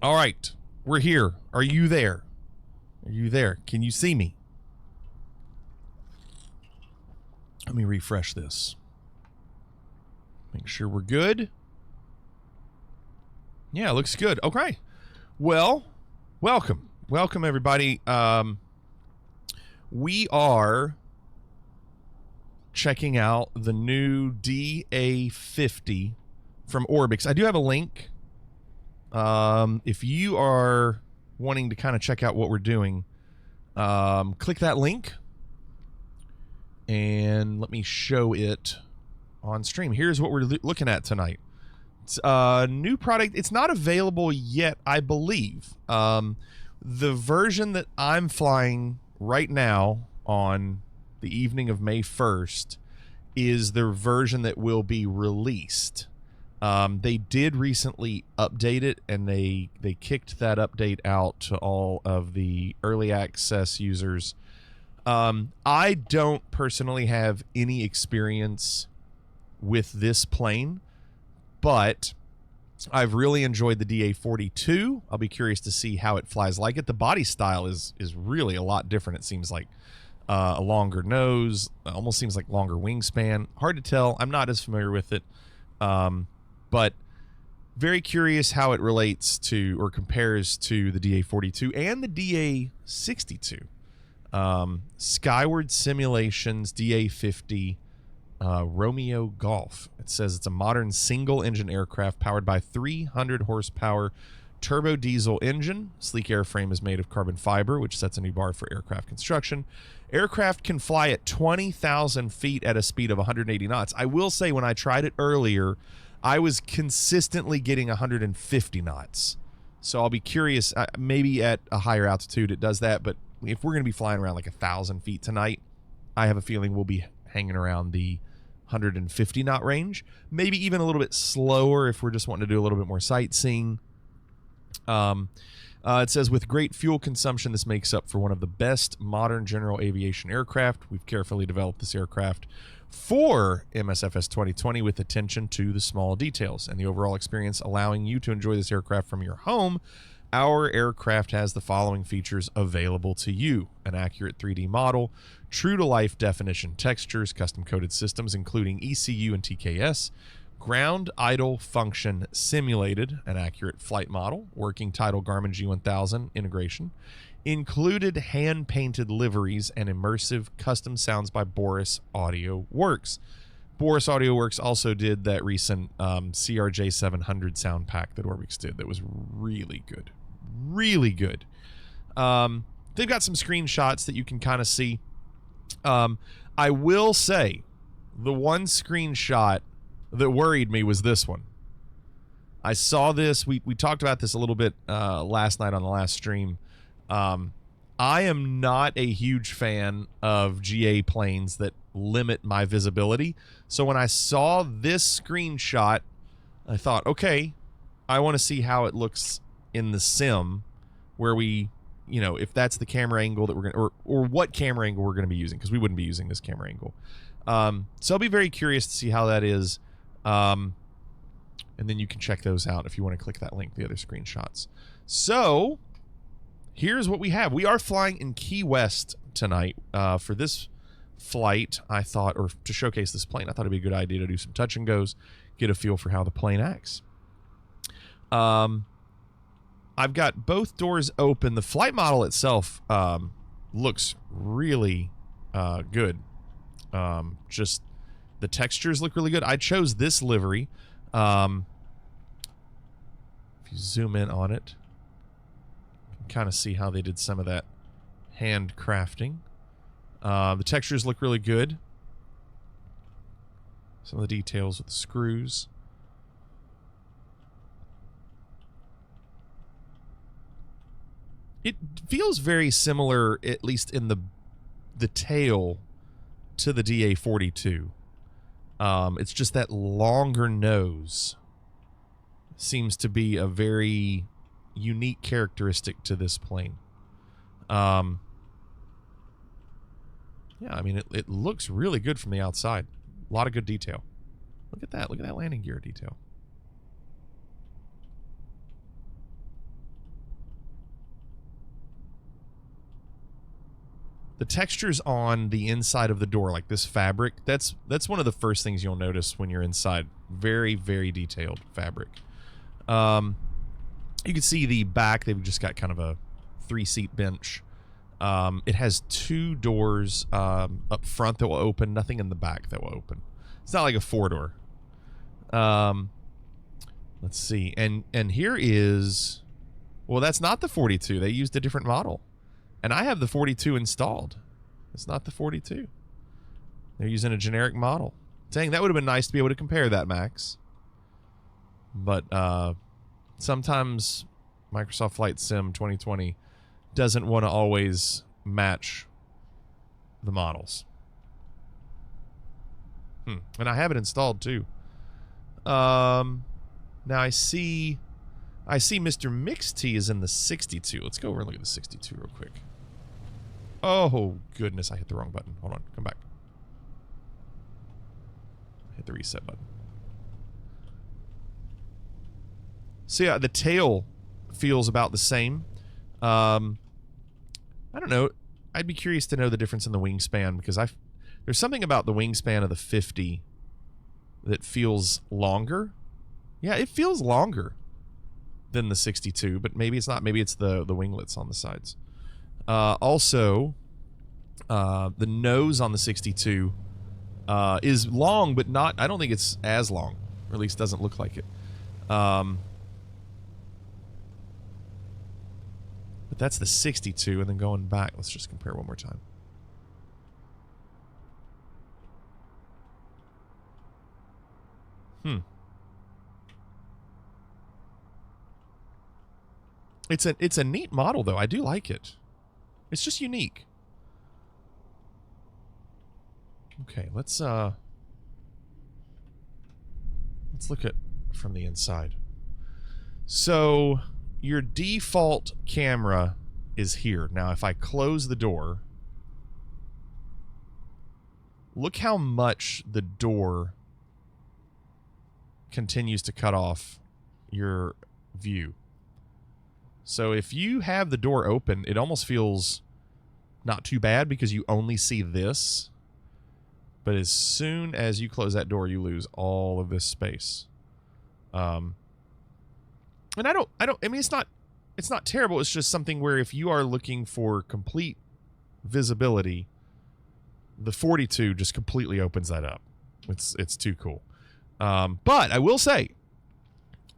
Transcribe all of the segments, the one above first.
All right, we're here. Are you there? Are you there? Can you see me? Let me refresh this. Make sure we're good. Yeah, looks good. Okay. Well, welcome. Welcome, everybody. We are checking out the new DA50 from Orbx. I do have a link. If you are wanting to kind of check out what we're doing, click that link and let me show it on stream. Here's what we're looking at tonight. It's a new product. It's not available yet, I believe. The version that I'm flying right now on the evening of May 1st is the version that will be released. They did recently update it, and they kicked that update out to all of the early access users. I don't personally have any experience with this plane, but I've really enjoyed the DA42. I'll be curious to see how it flies like it. The body style is really a lot different. It seems like a longer nose, almost seems like longer wingspan. Hard to tell. I'm not as familiar with it. But very curious how it relates to or compares to the DA42 and the DA62. Skyward Simulations DA50 Romeo Golf. It says it's a modern single-engine aircraft powered by 300 horsepower turbo diesel engine. Sleek airframe is made of carbon fiber, which sets a new bar for aircraft construction. Aircraft can fly at 20,000 feet at a speed of 180 knots. I will say, when I tried it earlier, I was consistently getting 150 knots. So I'll be curious, maybe at a higher altitude it does that, but if we're going to be flying around like 1,000 feet tonight, I have a feeling we'll be hanging around the 150 knot range. Maybe even a little bit slower if we're just wanting to do a little bit more sightseeing. It says, with great fuel consumption, this makes up for one of the best modern general aviation aircraft. We've carefully developed this aircraft for MSFS 2020 with attention to the small details and the overall experience, allowing you to enjoy this aircraft from your home. Our aircraft has the following features available to you: an accurate 3D model, true-to-life definition textures, custom-coded systems including ECU and TKS, ground idle function simulated, an accurate flight model, working title Garmin G1000 integration, included hand-painted liveries, and immersive custom sounds by Boris Audio Works. Boris Audio Works also did that recent CRJ 700 sound pack that Orbx did that was really good. Really good. They've got some screenshots that you can kind of see. I will say the one screenshot that worried me was this one. I saw this. We talked about this a little bit last night on the last stream. I am not a huge fan of GA planes that limit my visibility. So when I saw this screenshot, I thought, okay, I want to see how it looks in the sim, where we, you know, if that's the camera angle that we're going to, or what camera angle we're going to be using, because we wouldn't be using this camera angle. So I'll be very curious to see how that is. And then you can check those out if you want to click that link, the other screenshots. So here's what we have. We are flying in Key West tonight. For this flight, I thought, or to showcase this plane, I thought it'd be a good idea to do some touch and goes, get a feel for how the plane acts. I've got both doors open. The flight model itself looks really good. Just the textures look really good. I chose this livery. If you zoom in on it, you can kind of see how they did some of that hand crafting. The textures look really good. Some of the details with the screws. It feels very similar, at least in the tail, to the DA42. It's just that longer nose seems to be a very unique characteristic to this plane. Yeah, I mean, it looks really good from the outside. A lot of good detail. Look at that. Look at that landing gear detail. the textures on the inside of the door, like this fabric, that's one of the first things you'll notice when you're inside. Very, very detailed fabric. You can see the back, they've just got kind of a 3-seat bench. It has 2 doors up front that will open, nothing in the back that will open. It's not like a 4-door. Let's see. And here is, well, that's not the 42. They used a different model. And I have the 42 installed. It's not the 42. They're using a generic model. Dang, that would have been nice to be able to compare that, Max. But sometimes Microsoft Flight Sim 2020 doesn't want to always match the models. And I have it installed too. Now I see Mr. Mixty is in the 62. Let's go over and look at the 62 real quick. Oh goodness, I hit the wrong button. Hold on, come back. Hit the reset button. So yeah, the tail feels about the same. I don't know. I'd be curious to know the difference in the wingspan, because there's something about the wingspan of the 50 that feels longer. Yeah, it feels longer than the 62, but maybe it's not. Maybe it's the winglets on the sides. Also, the nose on the 62 is long, but not. I don't think it's as long, or at least doesn't look like it. But that's the 62, and then going back, let's just compare one more time. It's a neat model, though. I do like it. It's just unique. Okay, let's look at from the inside. So your default camera is here. Now, if I close the door, look how much the door continues to cut off your view. So if you have the door open, it almost feels not too bad because you only see this. But as soon as you close that door, you lose all of this space. And I mean, it's not terrible. It's just something where if you are looking for complete visibility, the 42 just completely opens that up. It's too cool. But I will say,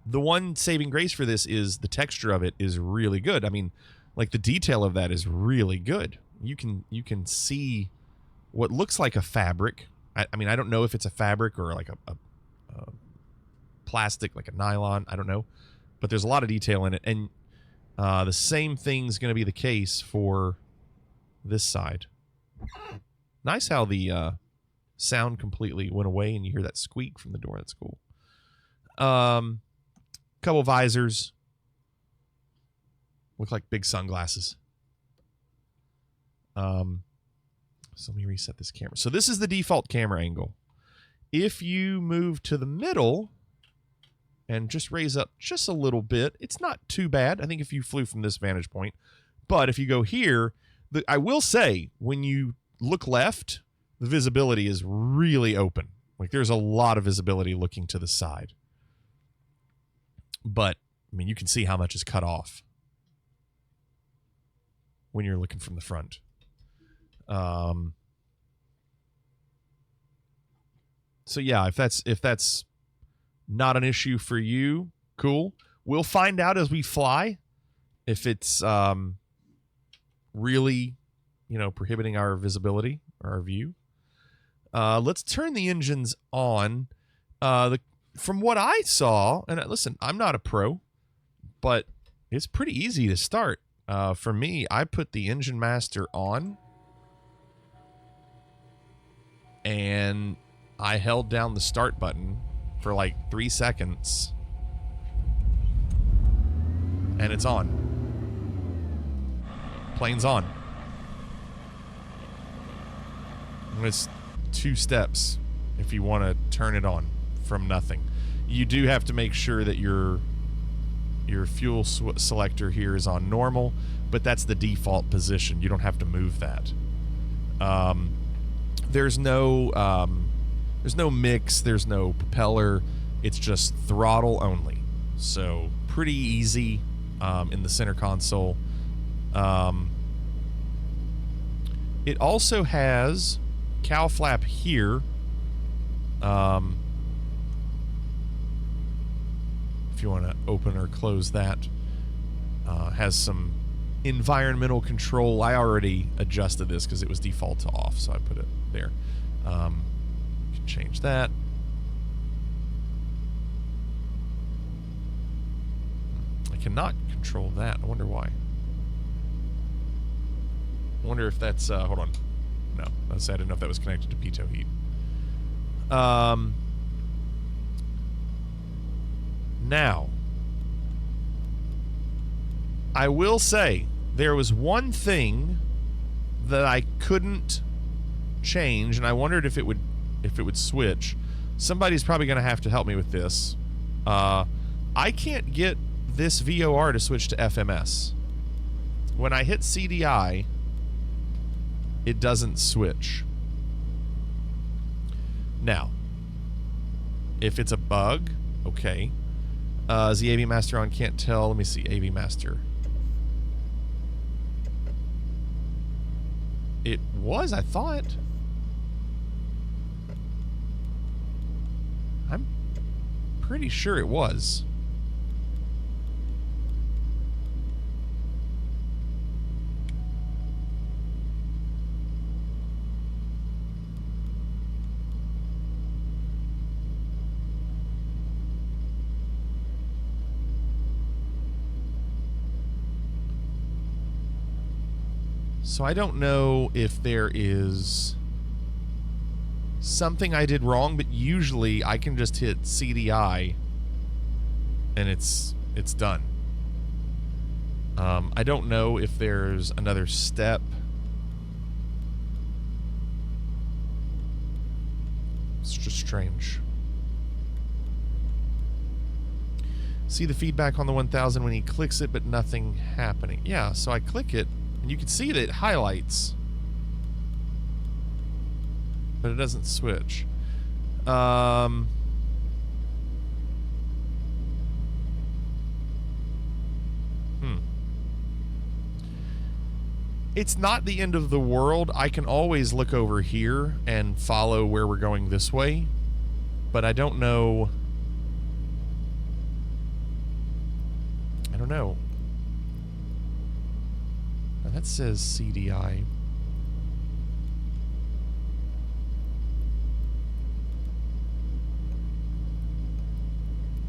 the one saving grace for this is the texture of it is really good. I mean, like the detail of that is really good. You can see what looks like a fabric. I mean, I don't know if it's a fabric or like a plastic, like a nylon. I don't know. But there's a lot of detail in it. And the same thing's going to be the case for this side. Nice how the sound completely went away and you hear that squeak from the door. That's cool. Couple visors. Look like big sunglasses. So let me reset this camera. So this is the default camera angle. If you move to the middle and just raise up just a little bit, it's not too bad. I think if you flew from this vantage point. But if you go here, I will say, when you look left, the visibility is really open. Like there's a lot of visibility looking to the side. But, I mean, you can see how much is cut off when you're looking from the front. So yeah, if that's not an issue for you, cool. We'll find out as we fly if it's really, prohibiting our visibility or our view. Let's turn the engines on. From what I saw, and listen, I'm not a pro, but it's pretty easy to start. For me, I put the engine master on, and I held down the start button for like 3 seconds, and it's on. Plane's on. And it's 2 steps if you want to turn it on from nothing. You do have to make sure that your fuel selector here is on normal, but that's the default position. You don't have to move that. There's no mix, there's no propeller. It's just throttle only. So pretty easy in the center console. It also has cow flap here. If you want to open or close that. Has some environmental control. I already adjusted this because it was default to off, so I put it there. You can change that. I cannot control that. I wonder why. I wonder if that's hold on. No, I didn't know if that was connected to pitot heat. Now, I will say there was one thing that I couldn't change, and I wondered if it would switch. Somebody's probably going to have to help me with this. I can't get this VOR to switch to FMS. When I hit CDI, it doesn't switch. Now, if it's a bug, okay. Is the AV Master on? Can't tell. Let me see. AV Master. It was, I thought. I'm pretty sure it was. So I don't know if there is something I did wrong, but usually I can just hit CDI and it's done. I don't know if there's another step. It's just strange. See the feedback on the 1000 when he clicks it, but nothing happening. Yeah, so I click it. You can see that it highlights, but it doesn't switch. It's not the end of the world. I can always look over here and follow where we're going this way, but I don't know. I don't know. That says CDI.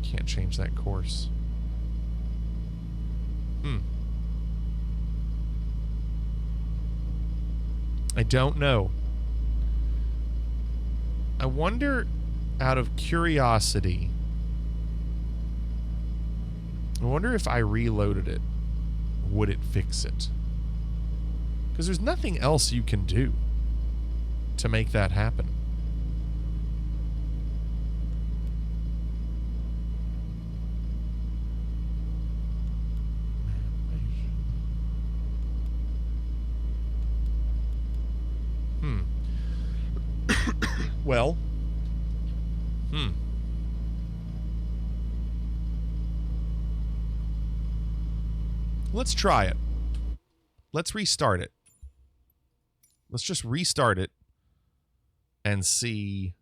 Can't change that course. I don't know. I wonder, out of curiosity, I wonder if I reloaded it, would it fix it? Because there's nothing else you can do to make that happen. Well. Let's try it. Let's restart it. Let's just restart it and see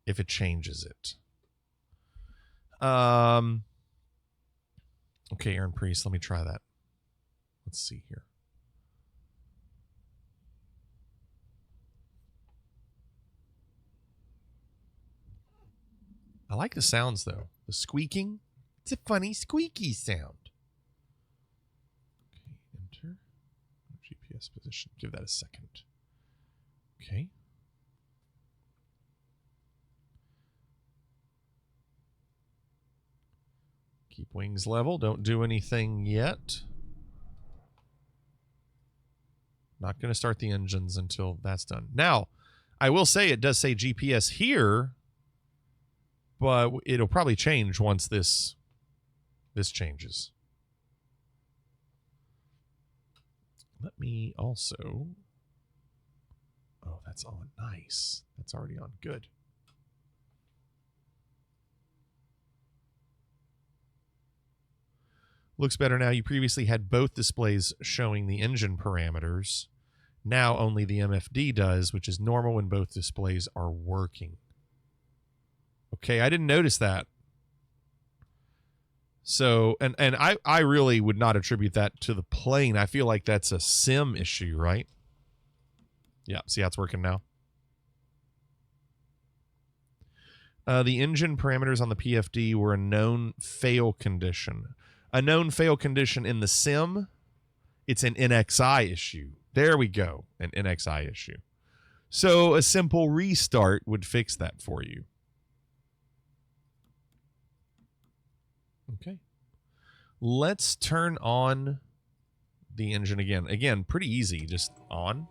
if it changes it. Okay, Aaron Priest, let me try that. Let's see here. I like the sounds, though. The squeaking. It's a funny squeaky sound. Okay, enter. GPS position. Give that a second. Okay. Keep wings level. Don't do anything yet. Not going to start the engines until that's done. Now, I will say it does say GPS here, but it'll probably change once this changes. Let me also Oh, that's on. Nice. That's already on. Good. Looks better now. You previously had both displays showing the engine parameters. Now only the MFD does, which is normal when both displays are working. Okay, I didn't notice that. So, and I really would not attribute that to the plane. I feel like that's a sim issue, right? Yeah, see how it's working now? The engine parameters on the PFD were a known fail condition. A known fail condition in the sim, it's an NXI issue. There we go, an NXI issue. So a simple restart would fix that for you. Okay. Let's turn on the engine again. Again, pretty easy, just on.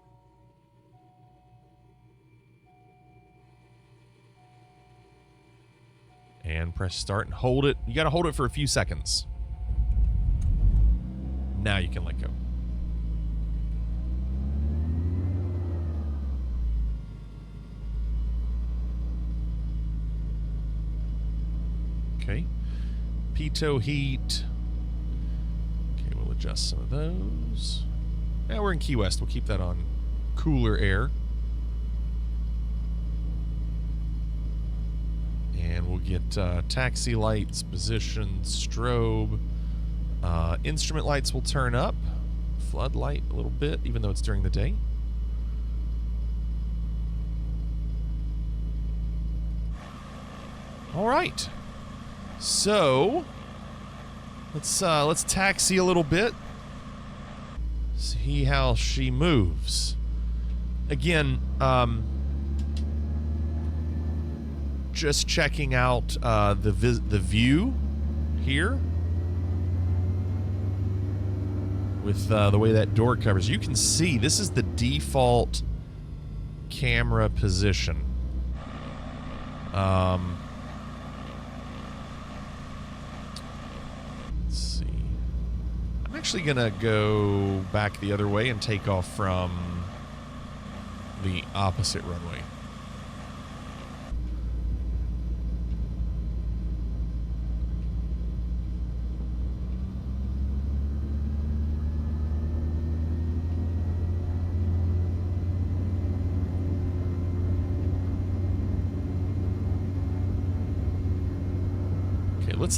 And press start and hold it. You got to hold it for a few seconds. Now you can let go. Okay. Pitot heat. Okay, we'll adjust some of those. Now we're in Key West. We'll keep that on cooler air. And we'll get taxi lights, position, strobe. Instrument lights will turn up. Floodlight a little bit, even though it's during the day. All right. So let's taxi a little bit. See how she moves. Again, just checking out the view here with the way that door covers. You can see this is the default camera position. Let's see. I'm actually gonna go back the other way and take off from the opposite runway.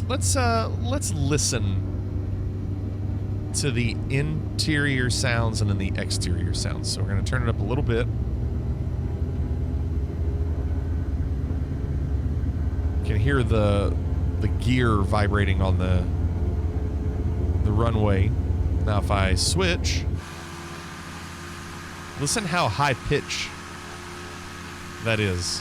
Let's listen to the interior sounds and then the exterior sounds. So we're going to turn it up a little bit. You can hear the gear vibrating on the runway. Now if I switch, listen how high pitch that is.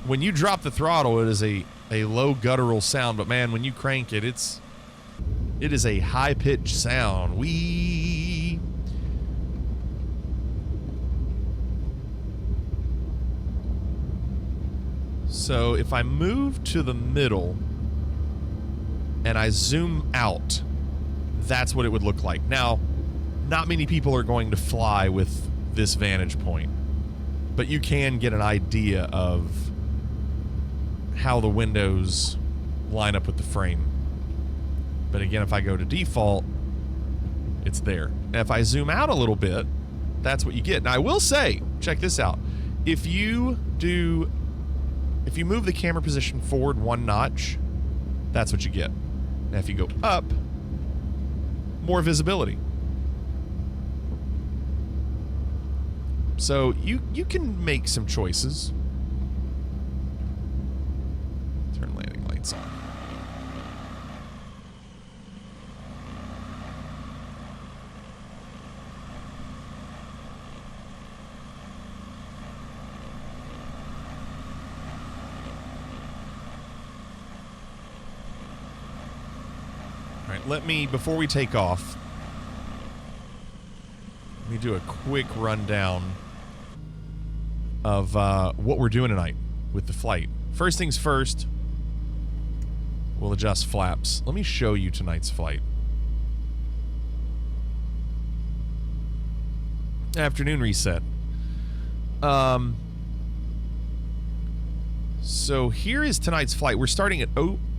When you drop the throttle, it is a low guttural sound, but man, when you crank it, it is a high-pitched sound. Wee. So if I move to the middle and I zoom out, that's what it would look like. Now, not many people are going to fly with this vantage point, but you can get an idea of how the windows line up with the frame. But again, if I go to default, it's there. Now, if I zoom out a little bit, that's what you get. Now, I will say, check this out. If you move the camera position forward one notch, that's what you get. Now, if you go up, more visibility. So you can make some choices. Turn landing lights on. All right, let me, before we take off, let me do a quick rundown of what we're doing tonight with the flight. First things first, we'll adjust flaps. Let me show you tonight's flight. Afternoon reset. So here is tonight's flight. We're starting at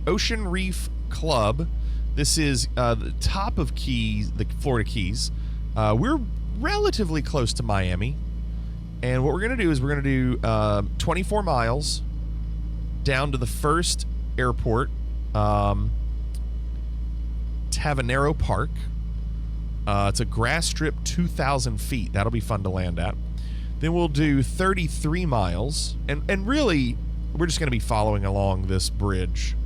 Ocean Reef Club. This is the top of Keys, the Florida Keys. We're relatively close to Miami. And what we're going to do is we're going to do 24 miles down to the first airport, Tavanero Park. It's a grass strip, 2,000 feet. That'll be fun to land at. Then we'll do 33 miles. And really, we're just going to be following along this bridge.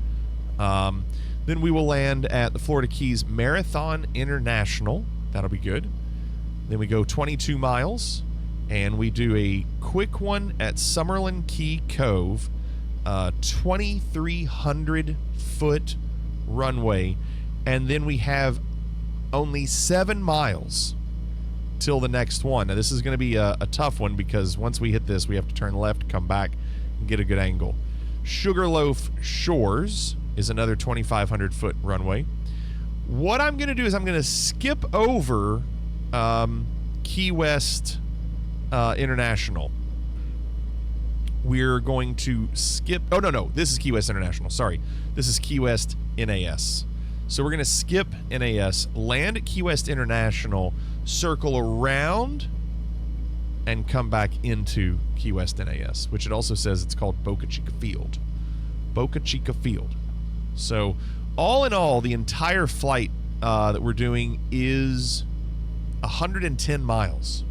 Then we will land at the Florida Keys Marathon International. That'll be good. Then we go 22 miles. And we do a quick one at Summerlin Key Cove. 2,300-foot runway. And then we have only 7 miles till the next one. Now, this is going to be a tough one because once we hit this, we have to turn left, come back, and get a good angle. Sugarloaf Shores is another 2,500-foot runway. What I'm going to do is I'm going to skip over Key West International. We're going to skip... Oh, no. This is Key West International. Sorry. This is Key West NAS. So we're going to skip NAS, land at Key West International, circle around, and come back into Key West NAS, which it also says it's called Boca Chica Field. Boca Chica Field. So all in all, the entire flight that we're doing is 110 miles.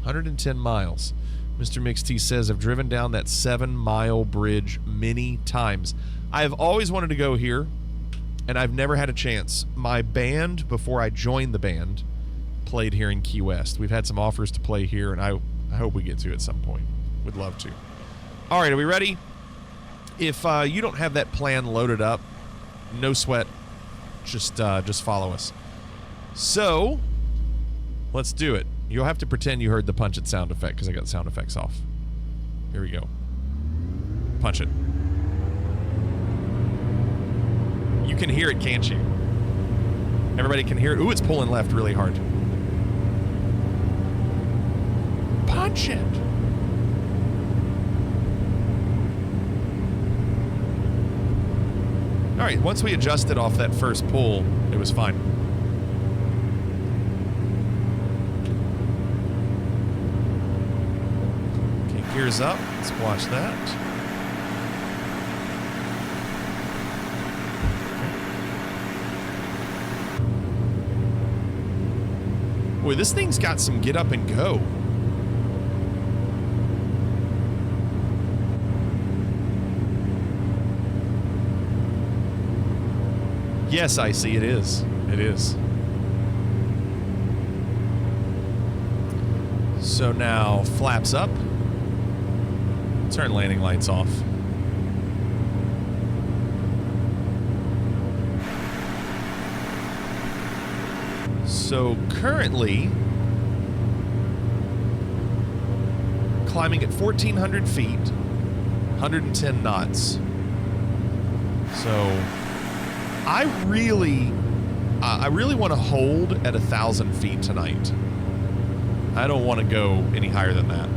110 miles. Mr. Mixed says, I've driven down that 7-mile bridge many times. I've always wanted to go here, and I've never had a chance. My band, before I joined the band, played here in Key West. We've had some offers to play here, and I hope we get to at some point. Would love to. All right, are we ready? If you don't have that plan loaded up, no sweat. Just follow us. So, let's do it. You'll have to pretend you heard the punch it sound effect because I got the sound effects off. Here we go. Punch it. You can hear it, can't you? Everybody can hear it. Ooh, it's pulling left really hard. Punch it. All right, once we adjusted off that first pull, it was fine. Gears up. Let's watch that. Boy, this thing's got some get up and go. Yes, I see. It is. It is. So now flaps up. Turn landing lights off. So currently climbing at 1,400 feet, 110 knots. So I really want to hold at 1,000 feet tonight. I don't want to go any higher than that.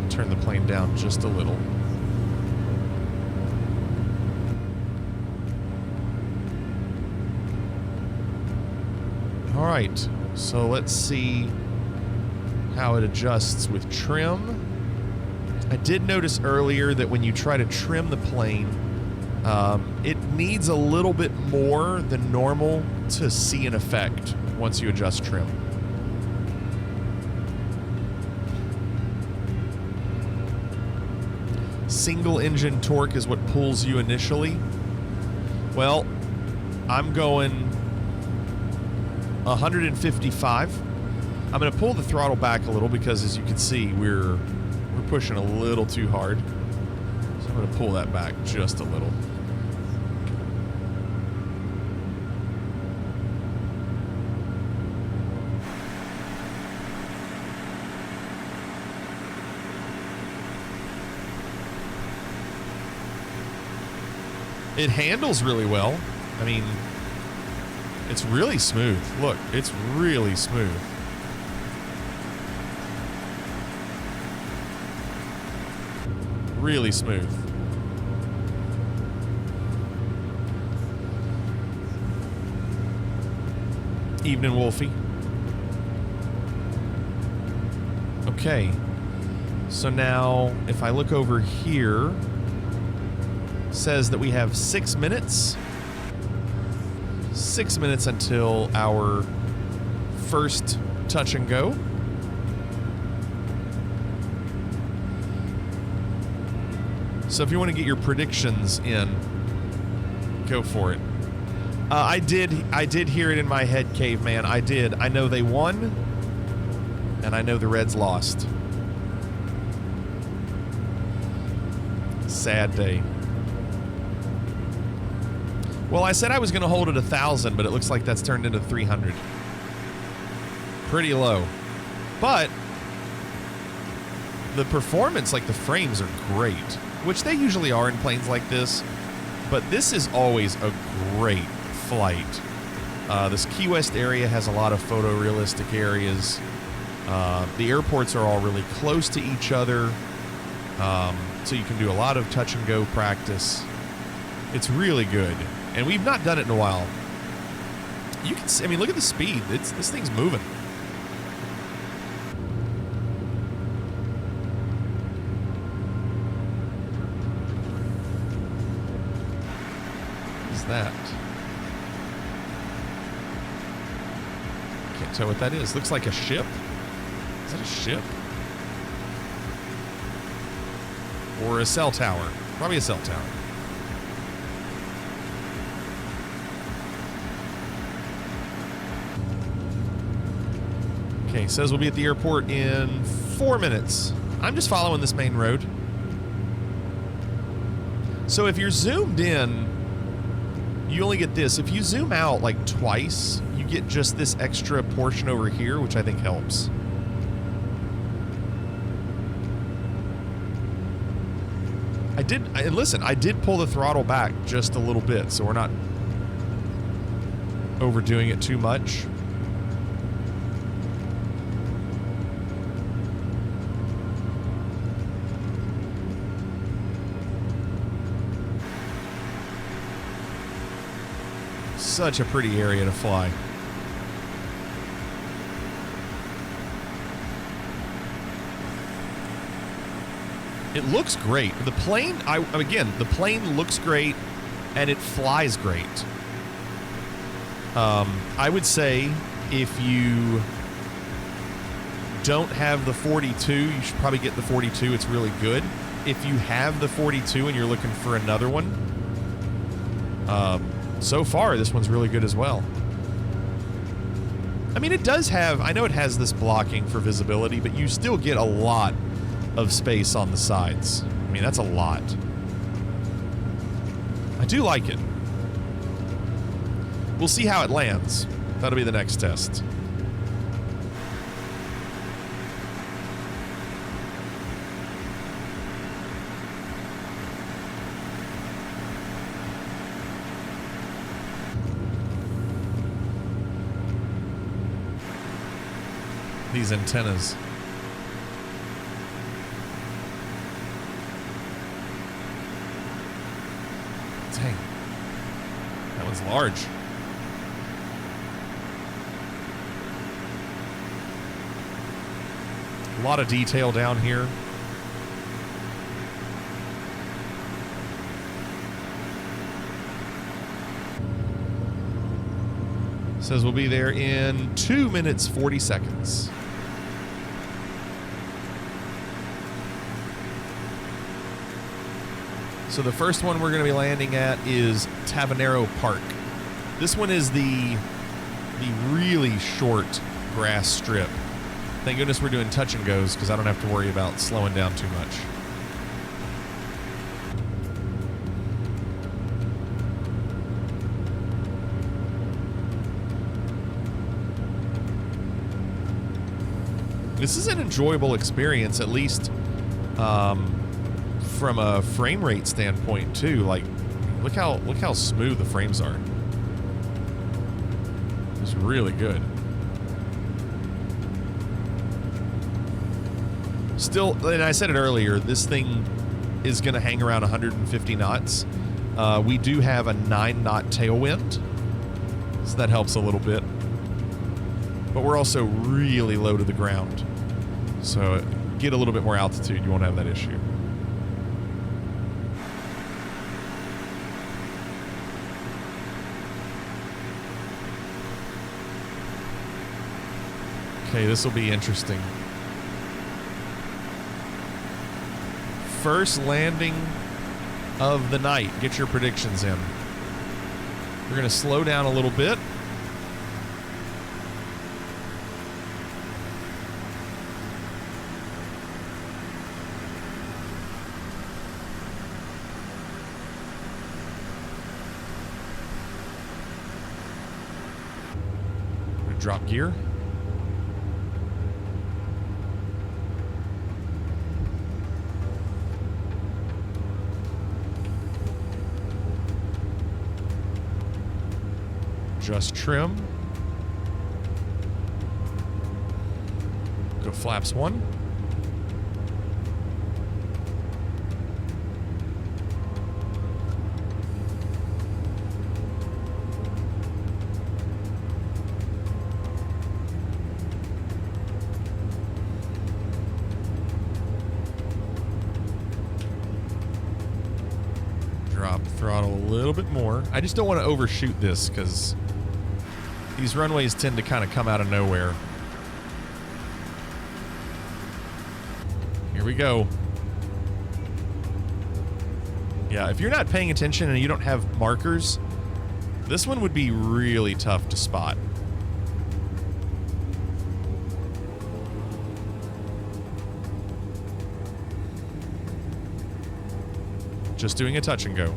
Turn the plane down just a little. All right, so let's see how it adjusts with trim. I did notice earlier that when you try to trim the plane, it needs a little bit more than normal to see an effect once you adjust trim. Single engine torque is what pulls you initially. Well, I'm going 155. I'm going to pull the throttle back a little because, as you can see, we're pushing a little too hard. So I'm going to pull that back just a little. It handles really well. I mean, it's really smooth. Look, it's really smooth. Really smooth. Evening, Wolfie. Okay. So now, if I look over here, it says that we have 6 minutes. 6 minutes until our first touch and go. So if you want to get your predictions in, go for it. I did hear it in my head, Caveman. I did. I know they won, and I know the Reds lost. Sad day. Well, I said I was going to hold it 1,000, but it looks like that's turned into 300. Pretty low. But the performance, like the frames are great, which they usually are in planes like this, but this is always a great flight. This Key West area has a lot of photorealistic areas. The airports are all really close to each other, so you can do a lot of touch and go practice. It's really good, and we've not done it in a while. You can see, I mean, look at the speed. This thing's moving. What's that? Can't tell what that is. Looks like a ship. Is that a ship? Or a cell tower? Probably a cell tower. Okay, says we'll be at the airport in 4 minutes. I'm just following this main road. So if you're zoomed in, you only get this. If you zoom out like twice, you get just this extra portion over here, which I think helps. I did pull the throttle back just a little bit, so we're not overdoing it too much. Such a pretty area to fly. It looks great. The plane, again, the plane looks great and it flies great. I would say if you don't have the 42, you should probably get the 42. It's really good. If you have the 42 and you're looking for another one, so far, this one's really good as well. I mean, it does have, I know it has this blocking for visibility, but you still get a lot of space on the sides. I mean, that's a lot. I do like it. We'll see how it lands. That'll be the next test. These antennas. Dang. That one's large. A lot of detail down here. Says we'll be there in 2 minutes, 40 seconds. So the first one we're going to be landing at is Tavanero Park. This one is the really short grass strip. Thank goodness we're doing touch and goes because I don't have to worry about slowing down too much. This is an enjoyable experience, at least from a frame rate standpoint too. Like, Look how smooth the frames are. It's really good. Still, and I said it earlier, this thing is going to hang around 150 knots. We do have a 9-knot tailwind, so that helps a little bit. But we're also really low to the ground. So get a little bit more altitude, you won't have that issue. Okay, this will be interesting. First landing of the night. Get your predictions in. We're going to slow down a little bit. Drop gear. Just trim. Go flaps 1. Drop throttle a little bit more. I just don't want to overshoot this because these runways tend to kind of come out of nowhere. Here we go. Yeah, if you're not paying attention and you don't have markers, this one would be really tough to spot. Just doing a touch and go.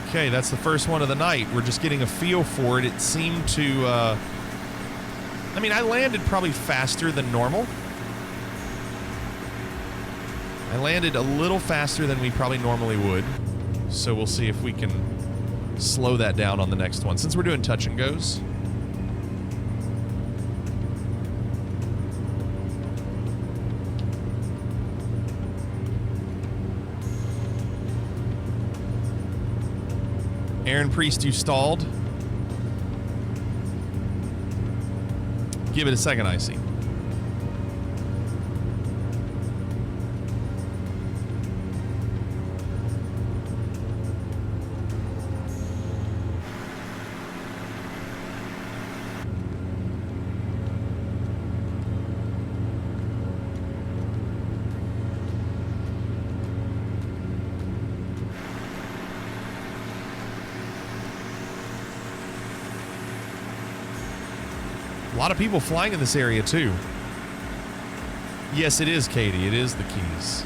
Okay, that's the first one of the night. We're just getting a feel for it. It seemed to, I mean, I landed probably faster than normal. I landed a little faster than we probably normally would. So we'll see if we can slow that down on the next one, since we're doing touch and goes. Aaron Priest, you stalled. Give it a second, Icy. A lot of people flying in this area too. Yes, it is, Katie. It is the Keys.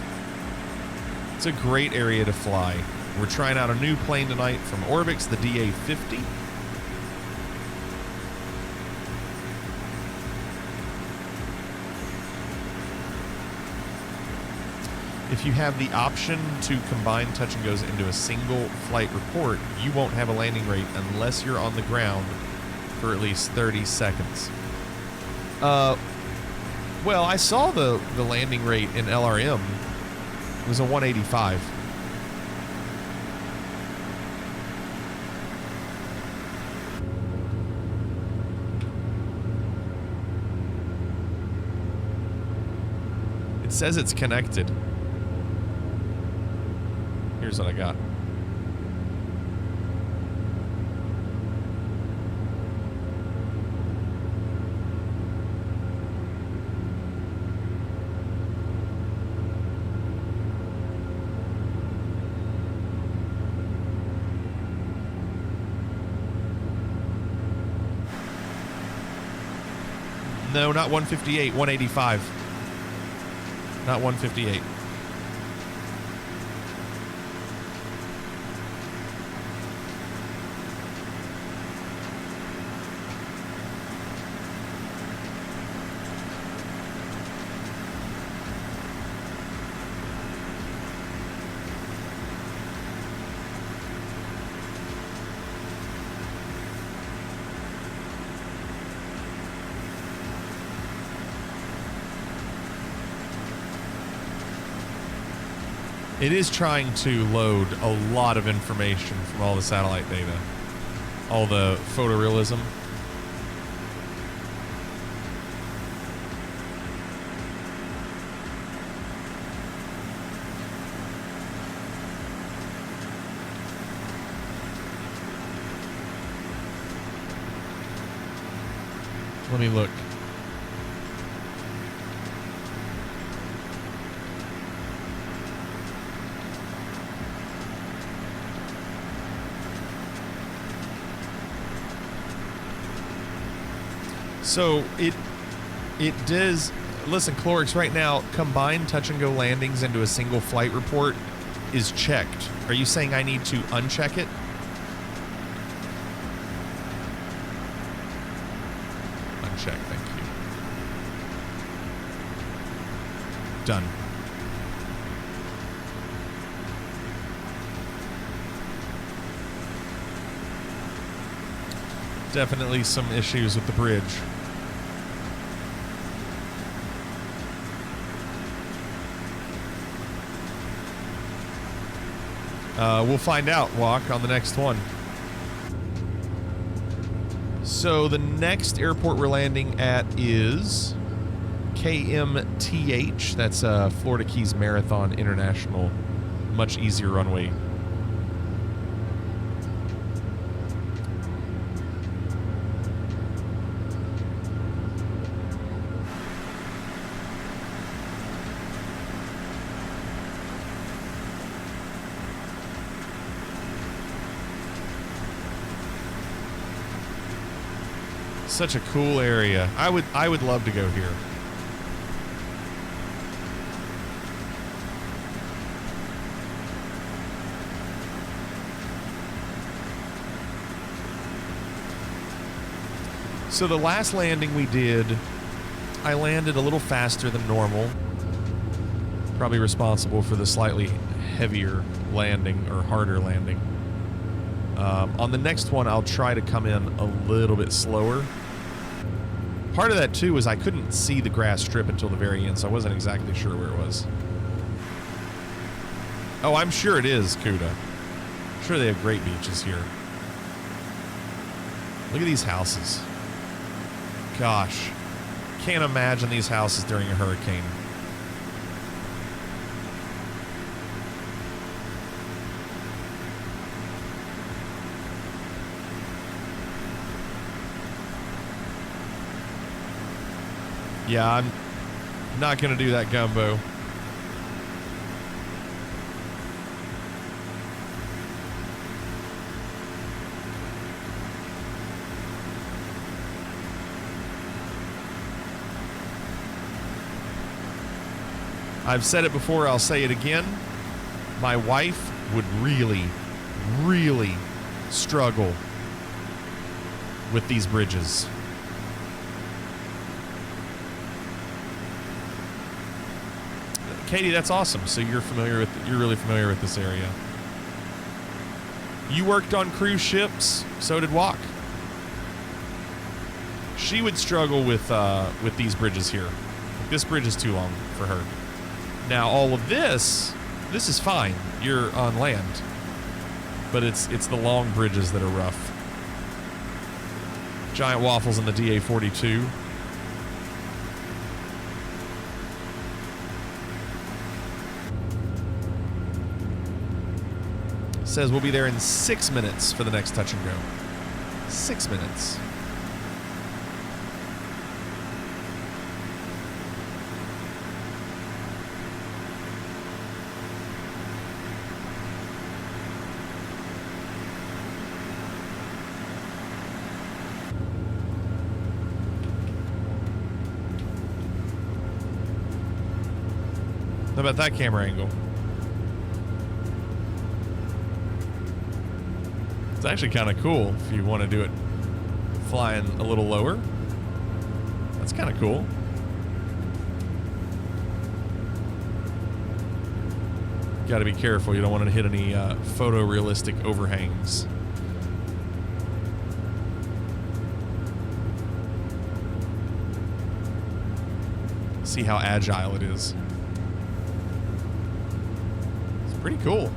It's a great area to fly. We're trying out a new plane tonight from Orbx, the DA50. If you have the option to combine touch and goes into a single flight report, you won't have a landing rate unless you're on the ground for at least 30 seconds. Well, I saw the landing rate in LRM. It was a 185. It says it's connected. Here's what I got. No, not 158, 185. Not 158. It is trying to load a lot of information from all the satellite data. All the photorealism. Let me look. So it does. Listen, Clorix, right now, combine touch and go landings into a single flight report is checked. Are you saying I need to uncheck it? Uncheck, thank you. Done. Definitely some issues with the bridge. We'll find out, Walk, on the next one. So the next airport we're landing at is KMTH. That's Florida Keys Marathon International. Much easier runway. Such a cool area. I would love to go here. So the last landing we did, I landed a little faster than normal. Probably responsible for the slightly heavier landing or harder landing. On the next one, I'll try to come in a little bit slower. Part of that, too, is I couldn't see the grass strip until the very end, so I wasn't exactly sure where it was. Oh, I'm sure it is, Kuda. I'm sure they have great beaches here. Look at these houses. Gosh. Can't imagine these houses during a hurricane. Yeah, I'm not going to do that gumbo. I've said it before, I'll say it again. My wife would really, really struggle with these bridges. Katie, that's awesome. So you're really familiar with this area. You worked on cruise ships, so did Walk. She would struggle with these bridges here. This bridge is too long for her. Now all of this is fine. You're on land, but it's the long bridges that are rough. Giant waffles in the DA52. Says we'll be there in 6 minutes for the next touch and go. 6 minutes. How about that camera angle? It's actually kind of cool if you want to do it flying a little lower. That's kind of cool. Got to be careful. You don't want to hit any photorealistic overhangs. See how agile it is. Pretty cool.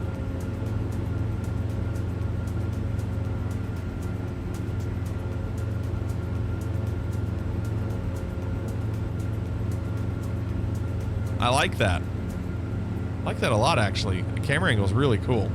I like that. I like that a lot, actually. The camera angle is really cool.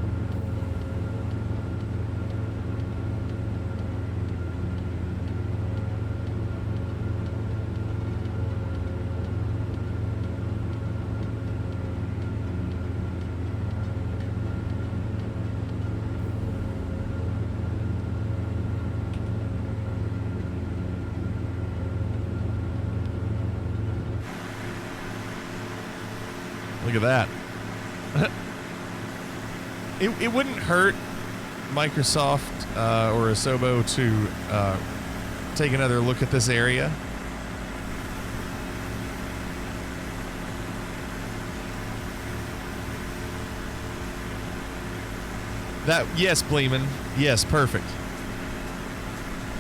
Look at that. It wouldn't hurt Microsoft or Asobo to take another look at this area. Yes, Bleeman. Yes, perfect.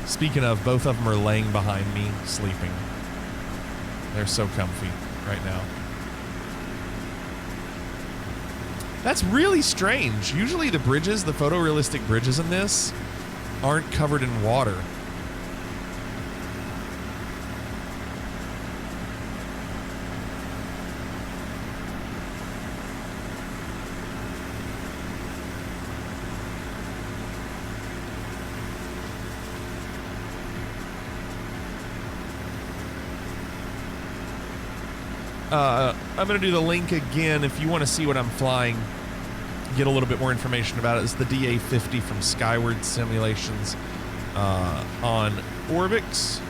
Speaking of, both of them are laying behind me, sleeping. They're so comfy right now. That's really strange. Usually the bridges, the photorealistic bridges in this, aren't covered in water. I'm going to do the link again if you want to see what I'm flying, get a little bit more information about it. It's the DA50 from Skyward Simulations on Orbx.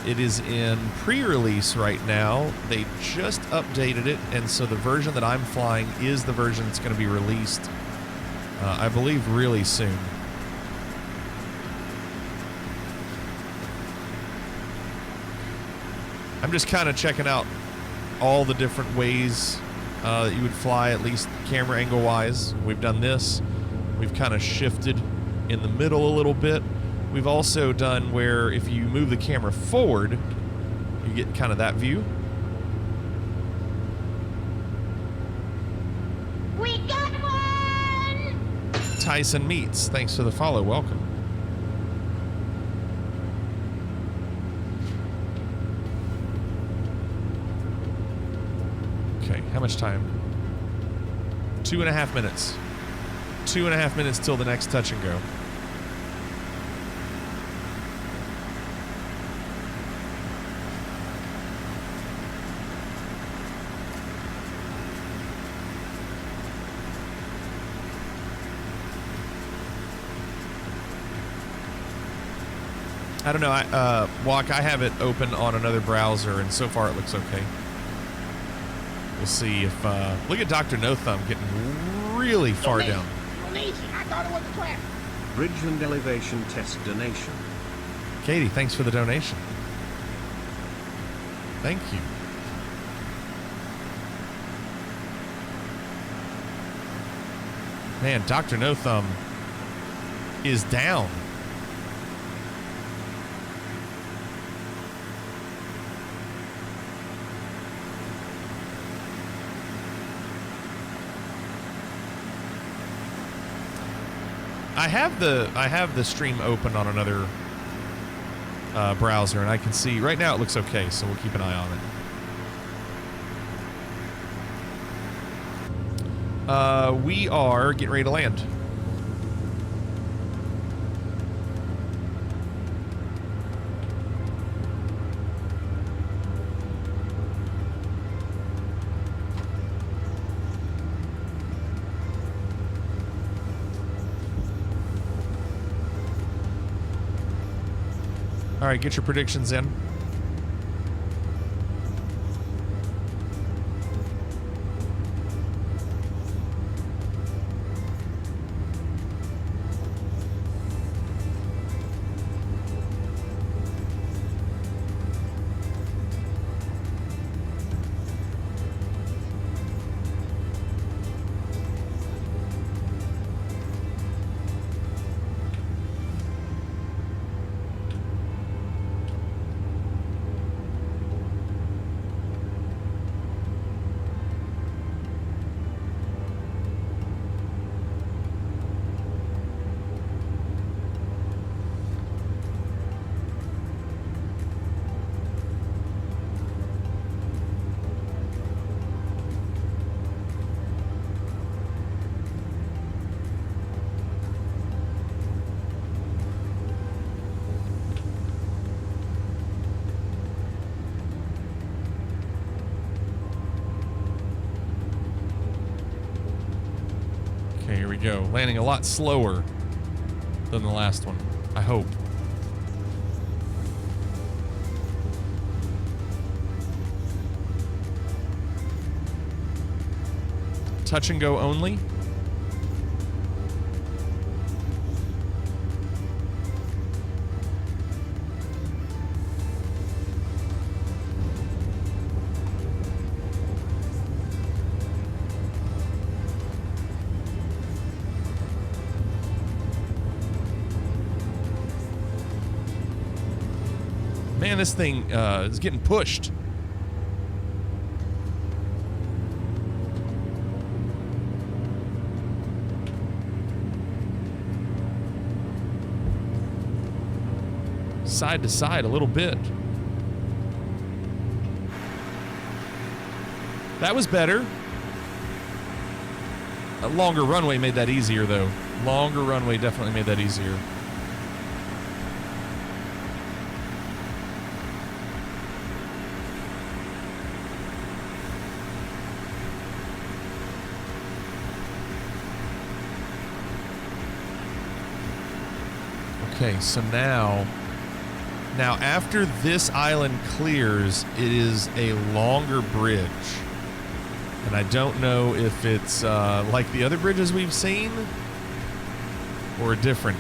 It is in pre-release right now. They just updated it, and so the version that I'm flying is the version that's going to be released, I believe, really soon. I'm just kind of checking out all the different ways that you would fly, at least camera angle wise. We've done this. We've kind of shifted in the middle a little bit. We've also done where if you move the camera forward, you get kind of that view. We got one! Tyson Meets, thanks for the follow. Welcome. Okay, how much time? 2.5 minutes. 2.5 minutes till the next touch and go. I don't know. Walk, I have it open on another browser, and so far it looks okay. We'll see if... look at Dr. No Thumb getting really far down. Donation. I thought it was a trap. Bridge and elevation test donation. Katie, thanks for the donation. Thank you. Man, Dr. No Thumb is down. I have the stream open on another browser, and I can see right now it looks okay, so we'll keep an eye on it. We are getting ready to land. All right, get your predictions in. we go. Landing a lot slower than the last one, I hope. Touch and go only. Man, this thing is getting pushed. Side to side a little bit. That was better. A longer runway made that easier, though. Longer runway definitely made that easier. Okay, so now after this island clears, it is a longer bridge. And I don't know if it's like the other bridges we've seen or different.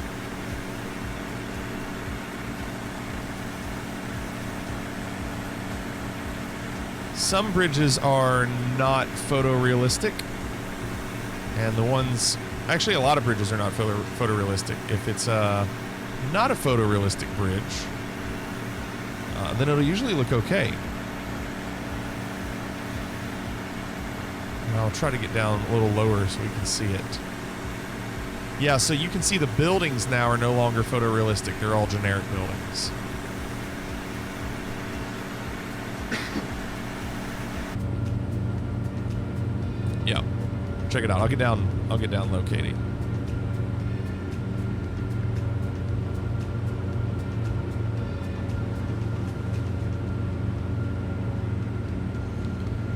Some bridges are not photorealistic, and the ones, actually a lot of bridges are not photorealistic. If it's not a photorealistic bridge, then it'll usually look okay. And I'll try to get down a little lower so we can see it. Yeah, so you can see the buildings now are no longer photorealistic. They're all generic buildings. Yeah. Check it out. I'll get down low, Katie.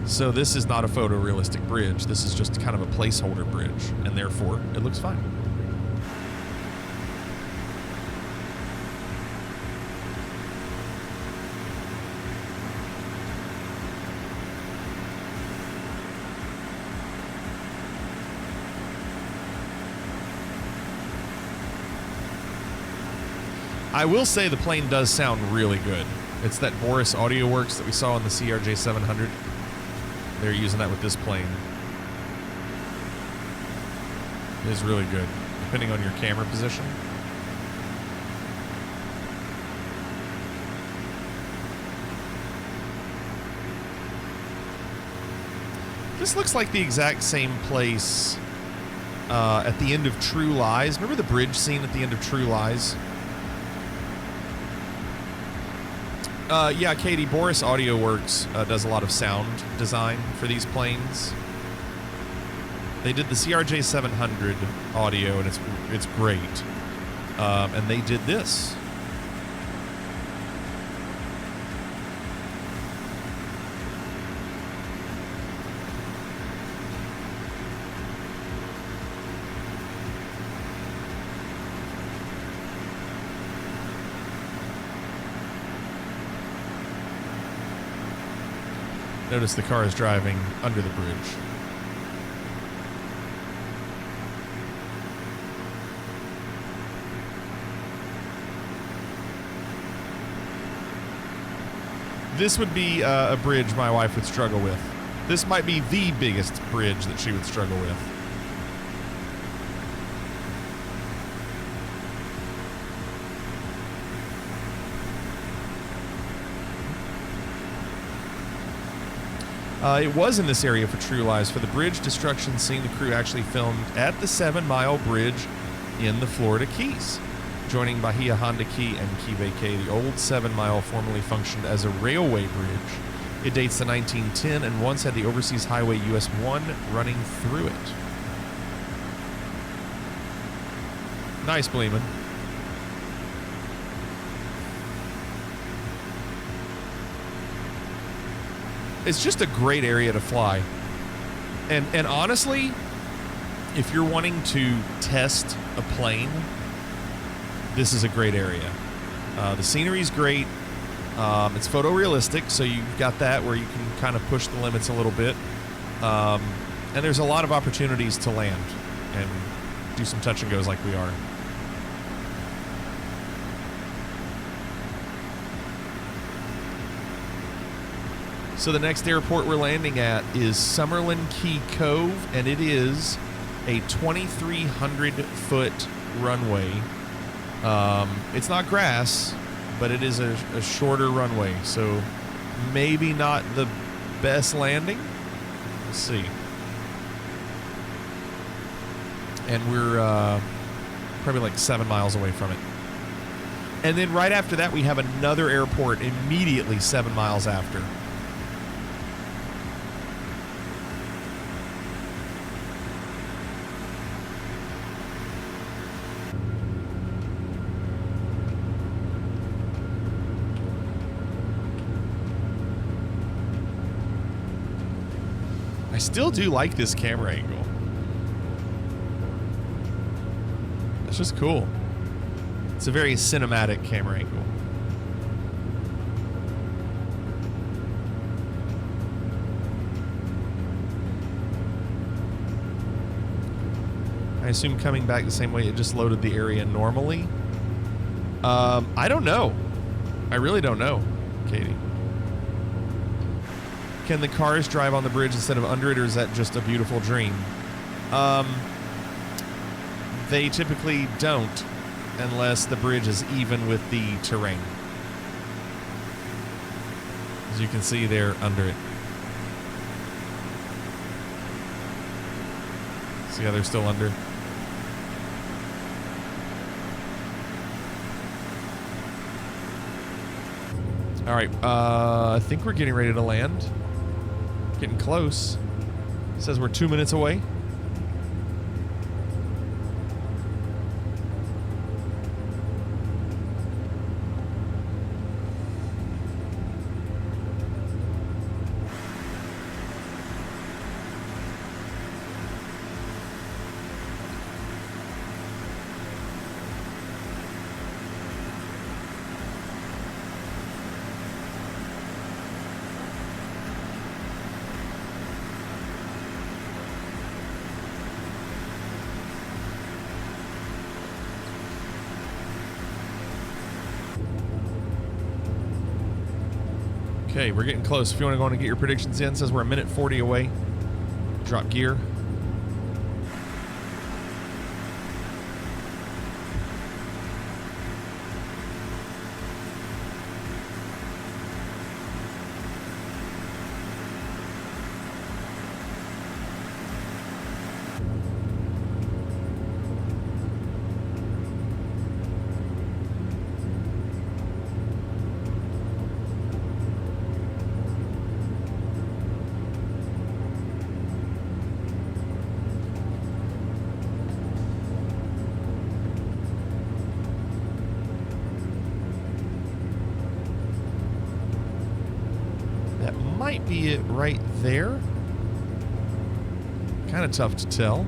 So this is not a photorealistic bridge. This is just kind of a placeholder bridge, and therefore it looks fine. I will say the plane does sound really good. It's that Boris Audio Works that we saw on the CRJ700. They're using that with this plane. It is really good, depending on your camera position. This looks like the exact same place at the end of True Lies. Remember the bridge scene at the end of True Lies? Yeah, Katie, Boris Audio Works does a lot of sound design for these planes. They did the CRJ700 audio, and it's great. And they did this. Notice the car is driving under the bridge. This would be a bridge my wife would struggle with. This might be the biggest bridge that she would struggle with. It was in this area for True Lies. For the bridge destruction scene, the crew actually filmed at the 7 Mile Bridge in the Florida Keys, joining Bahia Honda Key and Key Vacay. The old 7 Mile formerly functioned as a railway bridge. It dates to 1910 and once had the Overseas Highway US 1 running through it. Nice, Bleeman. It's just a great area to fly. And honestly, if you're wanting to test a plane, this is a great area. The scenery's great. It's photorealistic, so you've got that where you can kind of push the limits a little bit. And there's a lot of opportunities to land and do some touch and goes like we are. So the next airport we're landing at is Summerlin Key Cove, and it is a 2,300-foot runway. It's not grass, but it is a shorter runway, so maybe not the best landing. Let's see. And we're probably like 7 miles away from it. And then right after that, we have another airport immediately 7 miles after. I still do like this camera angle. It's just cool. It's a very cinematic camera angle. I assume coming back the same way it just loaded the area normally. I don't know. I really don't know, Katie. Can the cars drive on the bridge instead of under it, or is that just a beautiful dream? They typically don't, unless the bridge is even with the terrain. As you can see, they're under it. See how they're still under? All right, I think we're getting ready to land. Getting close. It says we're 2 minutes away. Okay, we're getting close. If you want to go on and get your predictions in, it says we're a minute 40 away. Drop gear. Might be it right there. Kind of tough to tell.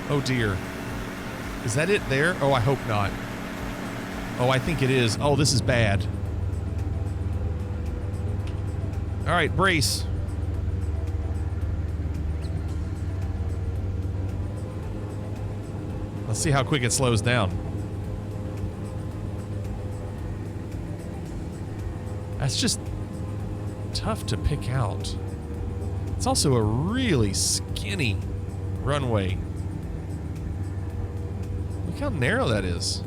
Oh dear. Is that it there? Oh, I hope not. Oh, I think it is. Oh, this is bad. All right, brace. Let's see how quick it slows down. That's just tough to pick out. It's also a really skinny runway. Look how narrow that is.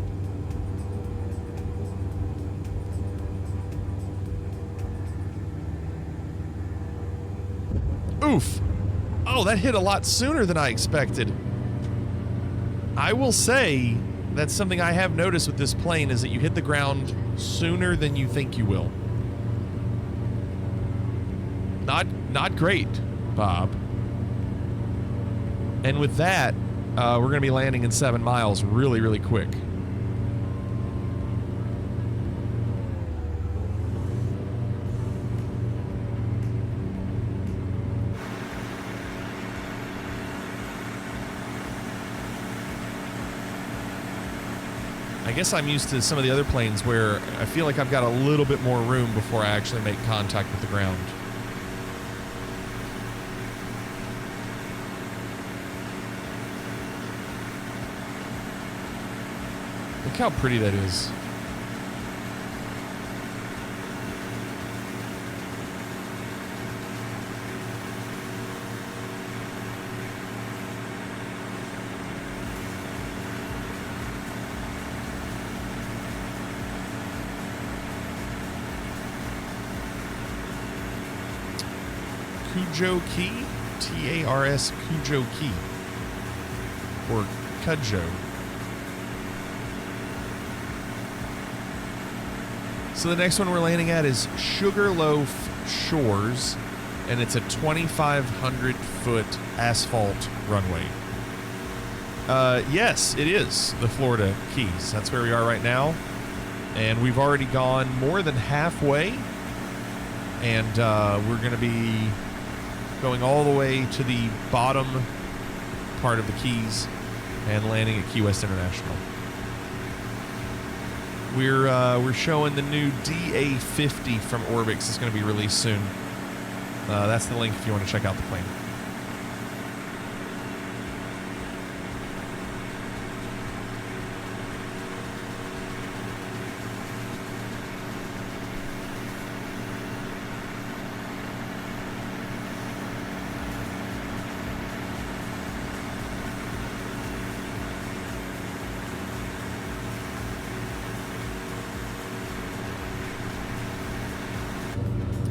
Oof. Oh, that hit a lot sooner than I expected. I will say that's something I have noticed with this plane is that you hit the ground sooner than you think you will. Not great, Bob. And with that, we're going to be landing in 7 miles really, really quick. I guess I'm used to some of the other planes where I feel like I've got a little bit more room before I actually make contact with the ground. Look how pretty that is. Cujo Key? T-A-R-S Cujo Key. Or Cujo. So the next one we're landing at is Sugarloaf Shores, and it's a 2,500-foot asphalt runway. Yes, it is the Florida Keys. That's where we are right now. And we've already gone more than halfway. And we're going to be going all the way to the bottom part of the Keys and landing at Key West International. We're showing the new DA50 from Orbx. It's going to be released soon. That's the link if you want to check out the plane.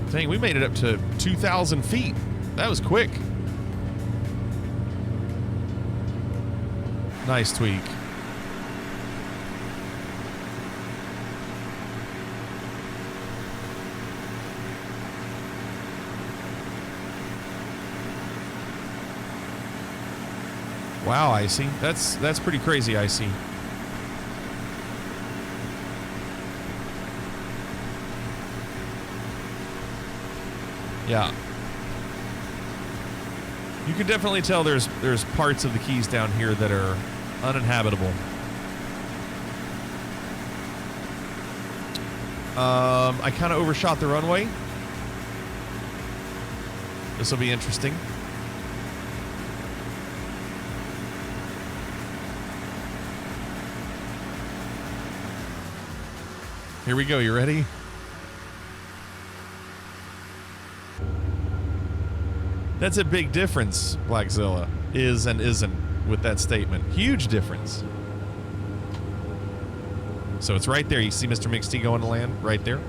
Dang, we made it up to 2,000 feet. That was quick. Nice tweak. Wow, Icy. That's pretty crazy, Icy. Yeah. You can definitely tell there's parts of the Keys down here that are uninhabitable. I kind of overshot the runway. This will be interesting. Here we go. You ready? That's a big difference, Blackzilla, is and isn't with that statement. Huge difference. So it's right there. You see Mr. McStee going to land? Right there.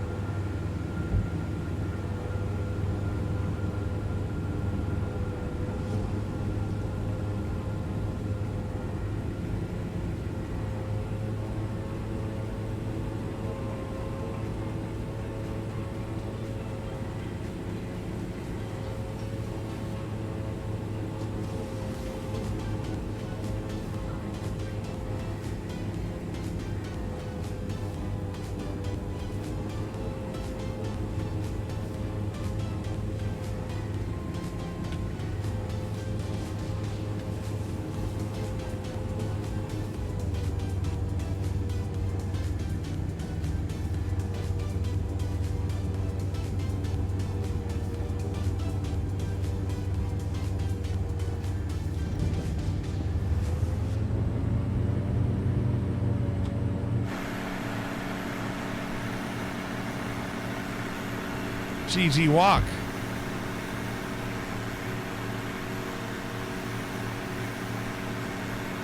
GG walk.